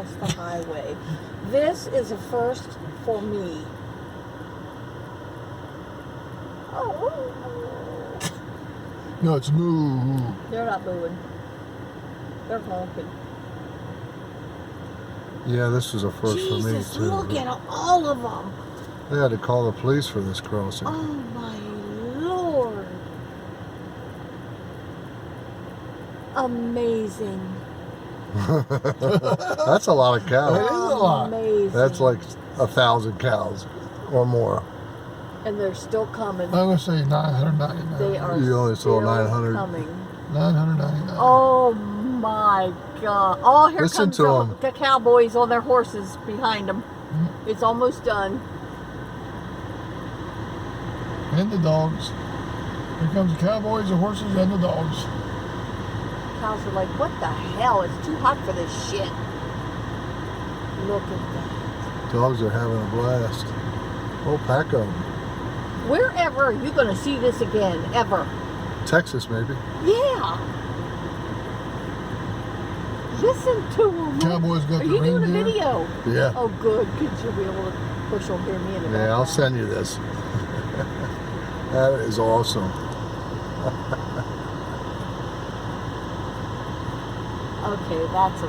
across the highway. This is a first for me. Oh, No, it's moo. they're not moving. They're honking. Yeah, this was a first for me Jesus, too. look at all of them. They had to call the police for this crossing. Oh my Lord. Amazing. That's a lot of cows. It is a lot. Amazing. That's like 1,000 cows or more. And they're still coming. I'm going to say 999. They are You only saw still 900. coming. 999. Oh my God. Oh, here Listen comes to 'em. the cowboys on their horses behind them. It's almost done. And the dogs. Here comes the cowboys, the horses, and the dogs. Cows are like, what the hell? It's too hot for this shit. Look at that. Dogs are having a blast. Oh, pack of them. Wherever are you going to see this again? Ever? Texas, maybe. Yeah. Listen to them. Cowboys got Are the you doing a reindeer. video? Yeah. Oh, good. Because you'll be able to push on hear me in the Yeah, I'll background. send you this. That is awesome. Okay, that's a